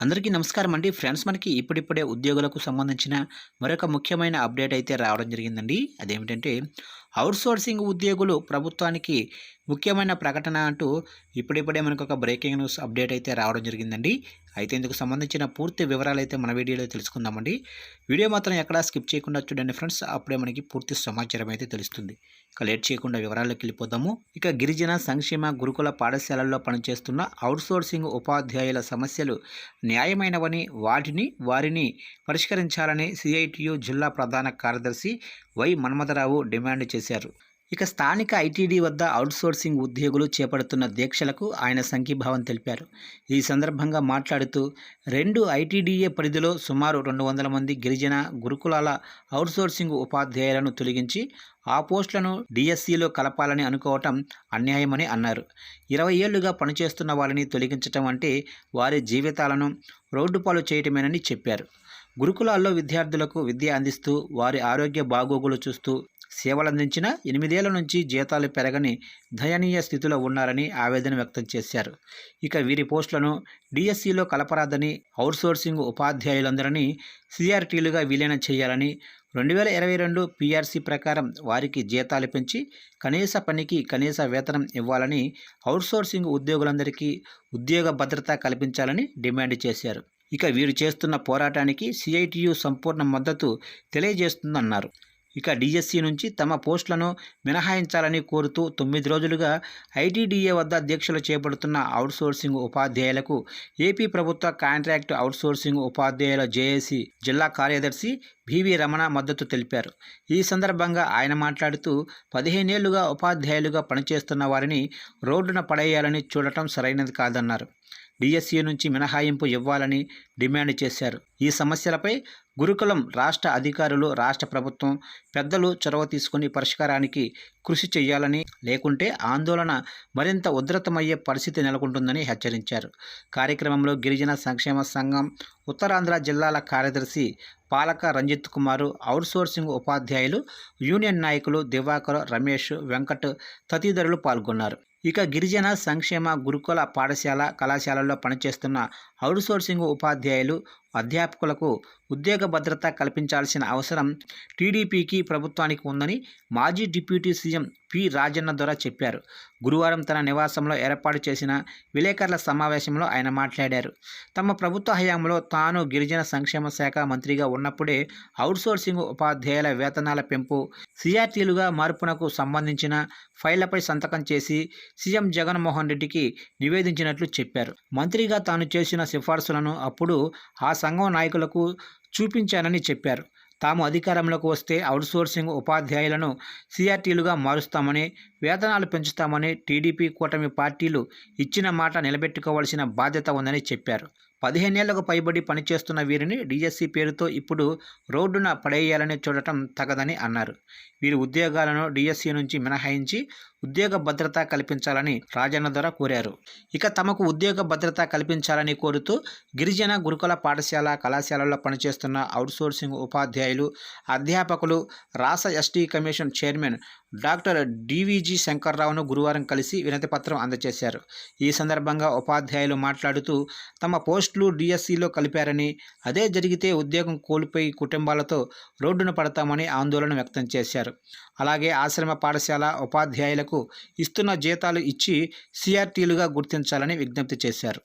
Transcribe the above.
అందరికీ నమస్కారం అండి. ఫ్రెండ్స్, మనకి ఇప్పుడిప్పుడే ఉద్యోగులకు సంబంధించిన మరొక ముఖ్యమైన అప్డేట్ అయితే రావడం జరిగిందండి. అదేమిటంటే అవుట్‌సోర్సింగ్ ఉద్యోగులు ప్రభుత్వానికి ముఖ్యమైన ప్రకటన అంటూ ఇప్పుడిప్పుడే మనకొక బ్రేకింగ్ న్యూస్ అప్డేట్ అయితే రావడం జరిగిందండి. అయితే ఇందుకు సంబంధించిన పూర్తి వివరాలైతే మన వీడియోలో తెలుసుకుందామండి. వీడియో మాత్రం ఎక్కడా స్కిప్ చేయకుండా చూడండి ఫ్రెండ్స్. అప్పుడే మనకి పూర్తి సమాచారం అయితే తెలుస్తుంది. ఇక లేట్ చేయకుండా వివరాల్లోకి వెళ్ళిపోదాము. ఇక గిరిజన సంక్షేమ గురుకుల పాఠశాలల్లో పనిచేస్తున్న అవుట్‌సోర్సింగ్ ఉపాధ్యాయుల సమస్యలు న్యాయమైనవని, వారిని పరిష్కరించాలని సిఐటియు జిల్లా ప్రధాన కార్యదర్శి వై మన్మథరావు డిమాండ్ చేశారు. ఇక స్థానిక ఐటీడీ వద్ద అవుట్‌సోర్సింగ్ ఉద్యోగులు చేపడుతున్న దీక్షలకు ఆయన సంఘీభావం తెలిపారు. ఈ సందర్భంగా మాట్లాడుతూ 2 ఐటీడీఏ పరిధిలో సుమారు 200 మంది గిరిజన గురుకులాల అవుట్‌సోర్సింగ్ ఉపాధ్యాయులను తొలగించి ఆ పోస్టులను డీఎస్సీలో కలపాలని అనుకోవటం అన్యాయమని అన్నారు. 20 ఏళ్లుగా పనిచేస్తున్న వారిని తొలగించటం అంటే వారి జీవితాలను రోడ్డుపాలు చేయటమేనని చెప్పారు. గురుకులాల్లో విద్యార్థులకు విద్య అందిస్తూ వారి ఆరోగ్య బాగోగులు చూస్తూ సేవలందించిన 8 ఏళ్ల నుంచి జీతాలు పెరగని దయనీయ స్థితిలో ఉన్నారని ఆవేదన వ్యక్తం చేశారు. ఇక వీరి పోస్టులను డీఎస్సీలో కలపరాదని, అవుట్‌సోర్సింగ్ ఉపాధ్యాయులందరినీ సీఆర్టీలుగా విలీనం చేయాలని, 2022 పీఆర్సీ ప్రకారం వారికి జీతాలు పెంచి కనీస పనికి కనీస వేతనం ఇవ్వాలని, అవుట్‌సోర్సింగ్ ఉద్యోగులందరికీ ఉద్యోగ భద్రత కల్పించాలని డిమాండ్ చేశారు. ఇక వీరు చేస్తున్న పోరాటానికి సిఐటియు సంపూర్ణ మద్దతు తెలియజేస్తుందన్నారు. ఇక డీఎస్సీ నుంచి తమ పోస్టులను మినహాయించాలని కోరుతూ 9 రోజులుగా ఐటీడీఏ వద్ద దీక్షలు చేపడుతున్న అవుట్‌సోర్సింగ్ ఉపాధ్యాయులకు ఏపీ ప్రభుత్వ కాంట్రాక్ట్ అవుట్‌సోర్సింగ్ ఉపాధ్యాయుల జేఏసీ జిల్లా కార్యదర్శి బివి రమణ మద్దతు తెలిపారు. ఈ సందర్భంగా ఆయన మాట్లాడుతూ 15 ఏళ్లుగా ఉపాధ్యాయులుగా పనిచేస్తున్న వారిని రోడ్డున పడేయాలని చూడటం సరైనది కాదన్నారు. డీఎస్సీ నుంచి మినహాయింపు ఇవ్వాలని డిమాండ్ చేశారు. ఈ సమస్యలపై గురుకులం రాష్ట్ర అధికారులు, రాష్ట్ర ప్రభుత్వం పెద్దలు చొరవ తీసుకుని పరిష్కారానికి కృషి చేయాలని, లేకుంటే ఆందోళన మరింత ఉధృతమయ్యే పరిస్థితి నెలకొంటుందని హెచ్చరించారు. కార్యక్రమంలో గిరిజన సంక్షేమ సంఘం ఉత్తరాంధ్ర జిల్లాల కార్యదర్శి పాలక రంజిత్ కుమారు, అవుట్‌సోర్సింగ్ ఉపాధ్యాయులు యూనియన్ నాయకులు దివాకర్, రమేష్, వెంకట్ తదితరులు పాల్గొన్నారు. ఇక గిరిజన సంక్షేమ గురుకుల పాఠశాల, కళాశాలల్లో పనిచేస్తున్న అవుట్‌సోర్సింగ్ ఉపాధ్యాయులు, అధ్యాపకులకు ఉద్యోగ భద్రత కల్పించాల్సిన అవసరం టీడీపీకి, ప్రభుత్వానికి ఉందని మాజీ డిప్యూటీ సీఎం పి రాజన్న దొర చెప్పారు. గురువారం తన నివాసంలో ఏర్పాటు చేసిన విలేకరుల సమావేశంలో ఆయన మాట్లాడారు. తమ ప్రభుత్వ హయాంలో తాను గిరిజన సంక్షేమ శాఖ మంత్రిగా ఉన్నప్పుడే అవుట్‌సోర్సింగ్ ఉపాధ్యాయుల వేతనాల పెంపు, సీఆర్టీలుగా మార్పునకు సంబంధించిన ఫైళ్లపై సంతకం చేసి సీఎం జగన్మోహన్ రెడ్డికి నివేదించినట్లు చెప్పారు. మంత్రిగా తాను చేసిన సిఫార్సులను అప్పుడు ఆ సంఘం నాయకులకు చూపించానని చెప్పారు. తాము అధికారంలోకి వస్తే అవుట్‌సోర్సింగ్ ఉపాధ్యాయులను సీఆర్టీలుగా మారుస్తామని, వేతనాలు పెంచుతామని టీడీపీ, కూటమి పార్టీలు ఇచ్చిన మాట నిలబెట్టుకోవాల్సిన బాధ్యత ఉందని చెప్పారు. 15 ఏళ్లకు పైబడి పనిచేస్తున్న వీరిని డీఎస్సీ పేరుతో ఇప్పుడు రోడ్డున పడేయాలని చూడటం తగదని అన్నారు. వీరి ఉద్యోగాలను డీఎస్సీ నుంచి మినహాయించి ఉద్యోగ భద్రత కల్పించాలని రాజన్న దొర కోరారు. ఇక తమకు ఉద్యోగ భద్రత కల్పించాలని కోరుతూ గిరిజన గురుకుల పాఠశాల, కళాశాలల్లో పనిచేస్తున్న అవుట్‌సోర్సింగ్ ఉపాధ్యాయులు, అధ్యాపకులు రాష్ట్ర ST commission chairman doctor DVG శంకర్రావును గురువారం కలిసి వినతిపత్రం అందజేశారు. ఈ సందర్భంగా ఉపాధ్యాయులు మాట్లాడుతూ తమ పోస్టులు డీఎస్సీలో కలిపారని, అదే జరిగితే ఉద్యోగం కోల్పోయి కుటుంబాలతో రోడ్డున పడతామని ఆందోళన వ్యక్తం చేశారు. అలాగే ఆశ్రమ పాఠశాల ఉపాధ్యాయులకు ఇస్తున్న జీతాలు ఇచ్చి సీఆర్టీలుగా గుర్తించాలని విజ్ఞప్తి చేశారు.